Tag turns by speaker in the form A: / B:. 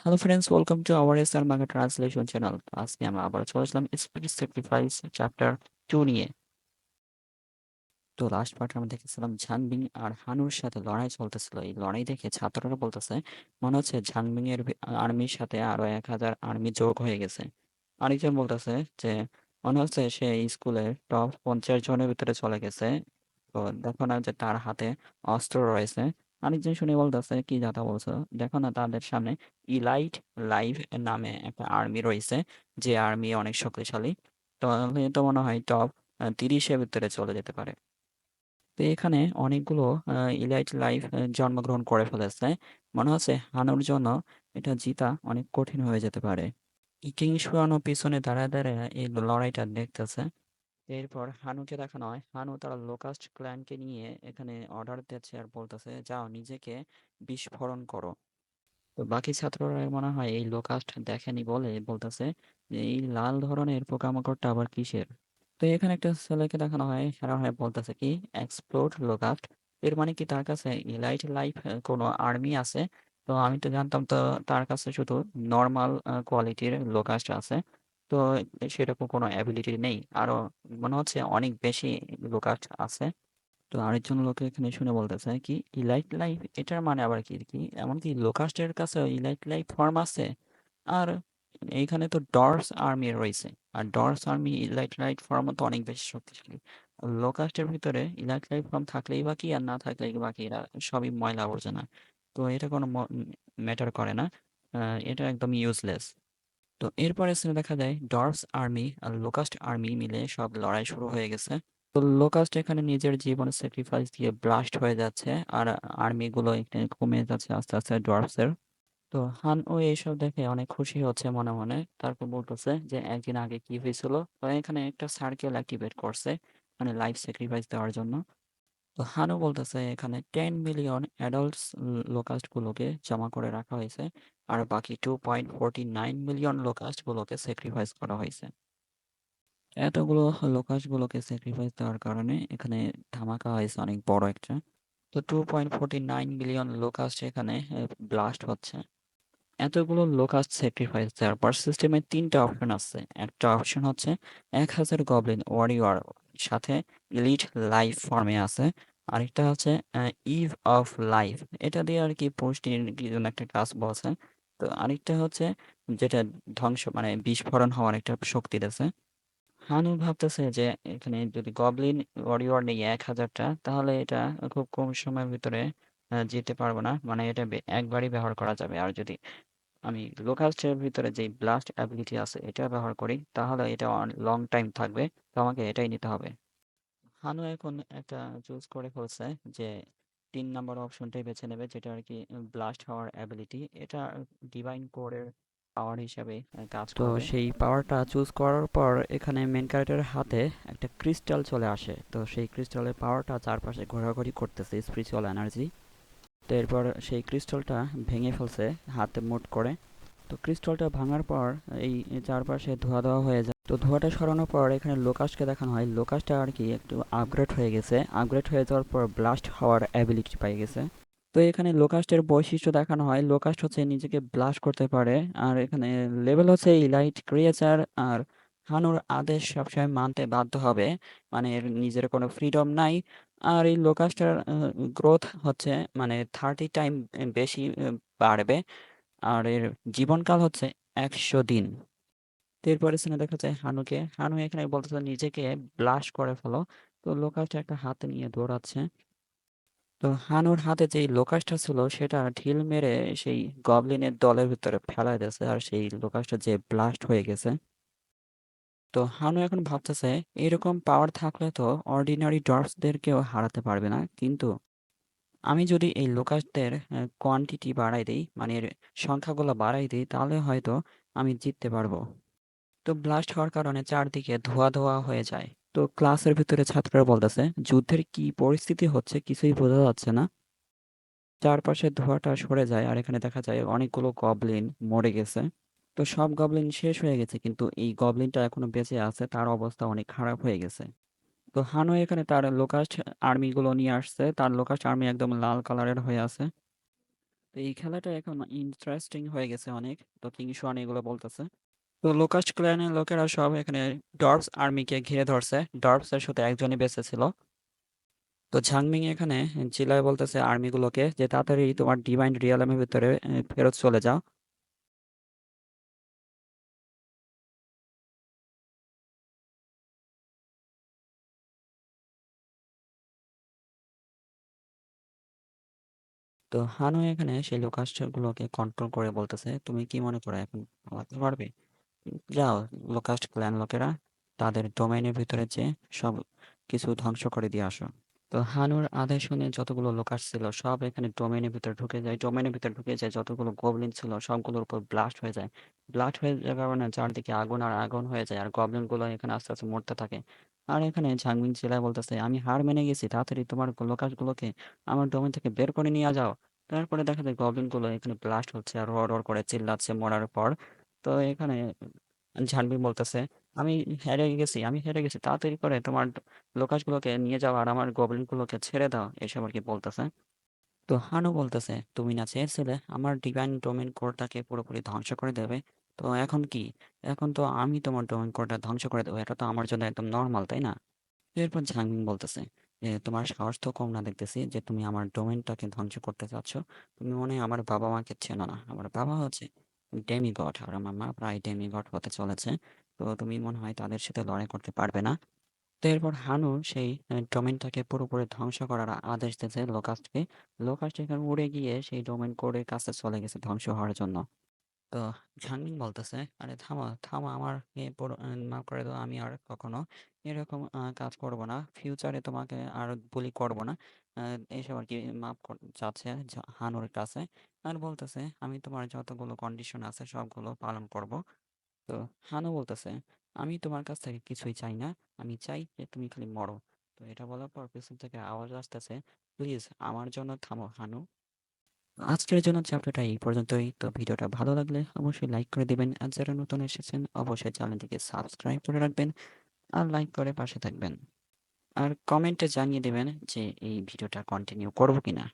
A: Hello friends, welcome to our SR manga translation channel. আজকে আমরা আবার চলে আসলাম স্পিরিট স্যাক্রিফাইস চ্যাপ্টার 2 নিয়ে। তো লাস্ট পার্টে আমরা দেখেছিলাম ঝাংবিং আর হানুর সাথে লড়াই চলতেছিল। এই লড়াই দেখে ছাত্ররা বলতেছে মনে হচ্ছে ঝাংবিং এর আর্মির সাথে আরো 1,000 আর্মি যোগ হয়ে গেছে। আরেকজন বলতেছে যে মনে হচ্ছে সে স্কুলের টপ 50 জনের ভিতরে চলে গেছে। তো দেখো না যে তার হাতে অস্ত্র রয়েছে। আরেকজন শুনে বলতেছে কি যাতা বলছো, দেখো না তাদের সামনে ইলাইট লাইভ নামে একটা আর্মি রয়েছে, যে আর্মি অনেক শক্তিশালী। তাহলে তো মনে হয় টপ 30-এর ভিতরে চলে যেতে পারে। তো এখানে অনেকগুলো ইলাইট লাইফ জন্মগ্রহণ করে ফেলেছে। মনে হচ্ছে হানুর জন্য এটা জিতা অনেক কঠিন হয়ে যেতে পারে। কিং শুয়ানো পিছনে দাঁড়ায় দাঁড়ায় এই লড়াইটা দেখতেছে। এরপর হানুকে দেখানো হয়, হানু তারা লোকাস্ট ক্ল্যানকে নিয়ে এখানে অর্ডার দিচ্ছে আর বলতেছে যাও নিজেকে বিস্ফোরণ করো। তো বাকি ছাত্ররা মনে হয় এই লোকাস্ট দেখেনি বলে বলতেছে যে এই লাল ধরনের পোকামাকড়টা আবার কিসের। তো এখানে একটা ছেলেকে দেখানো হয়, সারা হয় বলতেছে কি এক্সপ্লোর লোকাস্ট। এর মানে কি তার কাছে ইলাইট লাইফ কোনো আর্মি আছে? তো আমি তো জানতাম তো তার কাছে শুধু নর্মাল কোয়ালিটির লোকাস্ট আছে। তো সেরকম কোনো অ্যাবিলিটি নেই, আরো মনে হচ্ছে অনেক বেশি লোকাস্ট আছে। তো আরেকজন লোক এখানে শুনে বলতেছে কি ইলাইট লাইফ এটার মানে আবার কি কি এমনকি লোকাস্টের কাছে ইলাইট লাইফ ফর্ম আছে? আর এইখানে তো ডর্স আর্মি রয়েছে, আর ডর্স আর্মি ইলাইট লাইট ফর্ম তো অনেক বেশি শক্তিশালী। লোকাস্টের ভিতরে ইলাইট লাইট ফর্ম থাকলেই বাকি আর না থাকলেই বাকি, এরা সবই ময়লা আবর্জনা। তো এটা কোনো ম্যাটার করে না, এটা একদম ইউজলেস। তো এরপরে সিনে দেখা যায় ডর্ভস আর্মি আর লোকাস্ট আর্মি মিলে সব লড়াই শুরু হয়ে গেছে। তো লোকাস্ট এখানে নিজের জীবন স্যাক্রিফাইস দিয়ে ব্লাস্ট হয়ে যাচ্ছে, আর আর্মি গুলো এখানে কমে যাচ্ছে আস্তে আস্তে ডর্ভসের। তো হান ও এইসব দেখে অনেক খুশি হচ্ছে মনে মনে। তারপর বলতেছে যে একদিন আগে কি হয়েছিল। তো এখানে একটা সার্কেল অ্যাক্টিভেট করছে, মানে লাইফ স্যাক্রিফাইস দেওয়ার জন্য। তো হানু বলতেছে এখানে 10 মিলিয়ন অ্যাডাল্টস লোকাস্ট গুলোকে জমা করে রাখা হয়েছে, আর বাকি 2.49 মিলিয়ন লোকাস্ট গুলোকে স্যাক্রিফাইস করা হয়েছে। এতগুলো লোকাস্ট গুলোকে স্যাক্রিফাইস দেওয়ার কারণে এখানে ধামাকা হয়েছে অনেক বড় একটা। তো 2.49 মিলিয়ন লোকাস্ট এখানে ব্লাস্ট হচ্ছে। এতগুলো লোকাস্ট স্যাক্রিফাইস দেওয়ার পর সিস্টেমে 3টা অপশন আছে। একটা অপশন হচ্ছে 1,000 গবলিন ওয়ারিয়র সাথে ইলিট লাইফ ফর্মে আছে। আরেকটা হচ্ছে ইভ অফ লাইফ, এটা দিয়ে আর কি পুষ্টির কি জন্য একটা কাজ বলছে। তো আরেকটা হচ্ছে যেটা ধ্বংস মানে বিস্ফোরণ হওয়ার একটা শক্তি দিয়েছে। হানু ভাবতেছে যে এখানে যদি গবলিন ওয়ারিয়র নেই 1,000টা, তাহলে এটা খুব কম সময়ের ভিতরে যেতে পারবো না, মানে এটা একবারই ব্যবহার করা যাবে। আর যদি আমি লোকাস্টের ভিতরে যে ব্লাস্ট অ্যাবিলিটি আছে এটা ব্যবহার করি, তাহলে এটা লং টাইম থাকবে। তো আমাকে এটাই নিতে হবে। হানু এখন একটা চুজ করে ফেলছে যে 3 নম্বর অপশনটাই বেছে নেবে, যেটা আর কি ব্লাস্ট হওয়ার অ্যাবিলিটি। এটা ডিভাইন কোরের পাওয়ার হিসাবে কাজ
B: তো
A: করবে।
B: সেই পাওয়ারটা চুজ করার পর এখানে মেন ক্যারেক্টারের হাতে একটা ক্রিস্টাল চলে আসে। তো সেই ক্রিস্টালের পাওয়ারটা চারপাশে ঘোরাঘুরি করতেছে স্পিরিচুয়াল এনার্জি। তো এরপর সেই ক্রিস্টালটা ভেঙে ফেলছে হাতে মুট করে। তো ক্রিস্টালটা ভাঙার পর এই চারপাশে ধোয়া ধোয়া হয়ে যায়। তো ধোঁয়াটা সরানোর পর এখানে লোকাসকে দেখানো হয়। লোকাসটা আর কি একটু আপগ্রেড হয়ে গেছে। আপগ্রেড হয়ে যাওয়ার পর ব্লাস্ট হওয়ার অ্যাবিলিটি পেয়ে গেছে। তো এখানে লোকাস্টের বৈশিষ্ট্য দেখানো হয়, লোকাস্ট হচ্ছে নিজেকে ব্লাস্ট করতে পারে। আর এখানে লেভেল হচ্ছে ইলাইট ক্রিয়েচার। আর হানুর আদেশ সবসময় মানতে বাধ্য হবে, মানে এর নিজের কোনো ফ্রিডম নাই। আর এই লোকাস্টার গ্রোথ হচ্ছে মানে 30 টাইম বেশি বাড়বে। আর এর জীবনকাল হচ্ছে 100 দিন। তো এরপরে সিনে দেখা যায় হানুকে, হানু এখানে বলতেছে নিজেকে ব্লাস্ট করে ফেলো। তো লোকাস্ট একটা হাতে নিয়ে দৌড়াচ্ছে। তো হানুর হাতে যেই লোকাসটা ছিল সেটা ঢিল মেরে সেই গবলিনের দলের ভিতরে ফেলাই দিয়েছে, আর সেই লোকাসটা যে ব্লাস্ট হয়ে গেছে। তো হানু এখন ভাবতেছে এরকম পাওয়ার থাকলে তো অর্ডিনারি ডর্ফসদেরকেও হারাতে পারবে না, কিন্তু আমি যদি এই লোকাসদের কোয়ান্টিটি বাড়াই দিই, মানে এর সংখ্যাগুলো বাড়াই দিই, তাহলে হয়তো আমি জিততে পারবো। তো ব্লাস্ট হওয়ার কারণে চারদিকে ধোয়া ধোয়া হয়ে যায়। তো ক্লাসের ভিতরে ছাত্ররা বলতেছে যুদ্ধের কি পরিস্থিতি হচ্ছে কিছুই বোঝা যাচ্ছে না। চারপাশে ধোঁয়াটা সরে যায়, আর এখানে দেখা যায় অনেকগুলো গবলিন মরে গেছে। তো সব গবলিন শেষ হয়ে গেছে, কিন্তু এই গবলিনটা এখনো বেঁচে আছে, তার অবস্থা অনেক খারাপ হয়ে গেছে। তো হানো এখানে তার লোকাস্ট আর্মি গুলো নিয়ে আসছে, তার লোকাস্ট আর্মি একদম লাল কালারের হয়ে আছে। তো এই খেলাটা এখন ইন্টারেস্টিং হয়ে গেছে অনেক। তো কিং সোয়ান এগুলো বলতেছে। তো লোকাস ক্ল্যানের লোকেরা সব এখানে ডর্পস আর্মিকে ঘিরে ধরছে। ডর্পস এর সাথে একজনই বেঁচে ছিল। তো ঝাংমিং এখানে চিল্লায় বলতেছে আর্মিগুলোকে যে তাড়াতাড়ি তোমার ডিভাইন রিয়ালমের ভিতরে ফেরত চলে যাও। তো হানু এখানে সেই লোকাস গুলোকে কন্ট্রোল করে বলতেছে তুমি কি মনে করো এখন পালাতে পারবে? যাও, লোকাস্ট ক্ল্যান লোকেরা তাদের ডোমেইনের ভিতরে যে সব কিছু ধ্বংস করে দিয়ে আসো। তো হানুর আদেশ শুনে যতগুলো লোকাস ছিল সব এখানে ডোমেইনের ভিতরে ঢুকে যায়। ডোমেইনের ভিতরে ঢুকে যায় যতগুলো গবলিন ছিল সবগুলোর উপর ব্লাস্ট হয়ে যায়। ব্লাস্ট হয়ে যাওয়ার কারণে চারদিকে আগুন আর আগুন হয়ে যায় আর গবলিন গুলো এখানে আস্তে আস্তে মরতে থাকে। আর এখানে ঝাংমিন চিল্লায় বলতেছে আমি হার মেনে গেছি, তাড়াতাড়ি তোমার লোকাস গুলোকে আমার ডোমেইন থেকে বের করে নিয়ে যাও। তারপরে দেখা যায় গবলিন গুলো এখানে ব্লাস্ট হচ্ছে আর রড রড করে চিল্লাচ্ছে মরার পর। তো এখানে ঝানবি বলতেছে আমি আমি হেরে গেছি, তাড়াতাড়ি করে তোমার লোকাসগুলোকে নিয়ে যাও আর আমার গবলিন গুলোকে ছেড়ে দাও, এসব আর কি বলতেছে। তো হানু বলতেছে তুমি না চেয়েছিলে আমার ডিভাইন ডোমেন কোরটাকে পুরোপুরি ধ্বংস করে দেবে? তো এখন কি? এখন তো আমি তোমার ডোমেন কোরটা ধ্বংস করে দেবো, এটা তো আমার জন্য একদম নর্মাল, তাই না? এরপর ঝাংমিং বলতেছে যে তোমার সাহস তো কম না দেখতেছি যে তুমি আমার ডোমেনটাকে ধ্বংস করতে চাচ্ছ। তুমি মনে হয় আমার বাবা মাকে চেনো না। আমার বাবা হচ্ছে ডেমিগড আর আমার মা প্রায় ডেমিগড হতে চলেছে। তো তুমি মনে হয় তাদের সাথে লড়াই করতে পারবে না। তো এরপর হানু সেই ডোমেনটাকে পুরোপুরি ধ্বংস করার আদেশ দিয়েছে লোকাস্টকে। লোকাস্ট এখানে উড়ে গিয়ে সেই ডোমেন কোডের কাছে চলে গেছে ধ্বংস হওয়ার জন্য। তো ঝাংমিন বলতেছে আরে থামো থামো, আমার মাফ করে দাও, আমি আর কখনো এরকম কাজ করব না, ফিউচারে তোমাকে আর বুলি করব না। এইসব আর কি চাচ্ছে হানুর কাছে। আর বলতেছে আমি তোমার যতগুলো কন্ডিশন আছে সবগুলো পালন করব। তো হানু বলতেছে আমি তোমার কাছ থেকে কিছুই চাই না, আমি চাই যে তুমি খালি মরো। তো এটা বলার পর পেছন থেকে আওয়াজ আসতেছে প্লিজ আমার জন্য থামো হানু। আজকের জন্য চ্যাপ্টারটা এই পর্যন্তই। তো ভিডিওটা ভালো লাগলে অবশ্যই লাইক করে দিবেন আর যারা নতুন এসেছেন অবশ্যই চ্যানেলটিকে সাবস্ক্রাইব করে রাখবেন আর লাইক করে পাশে থাকবেন আর কমেন্টে জানিয়ে দেবেন যে এই ভিডিওটা কন্টিনিউ করবো কিনা।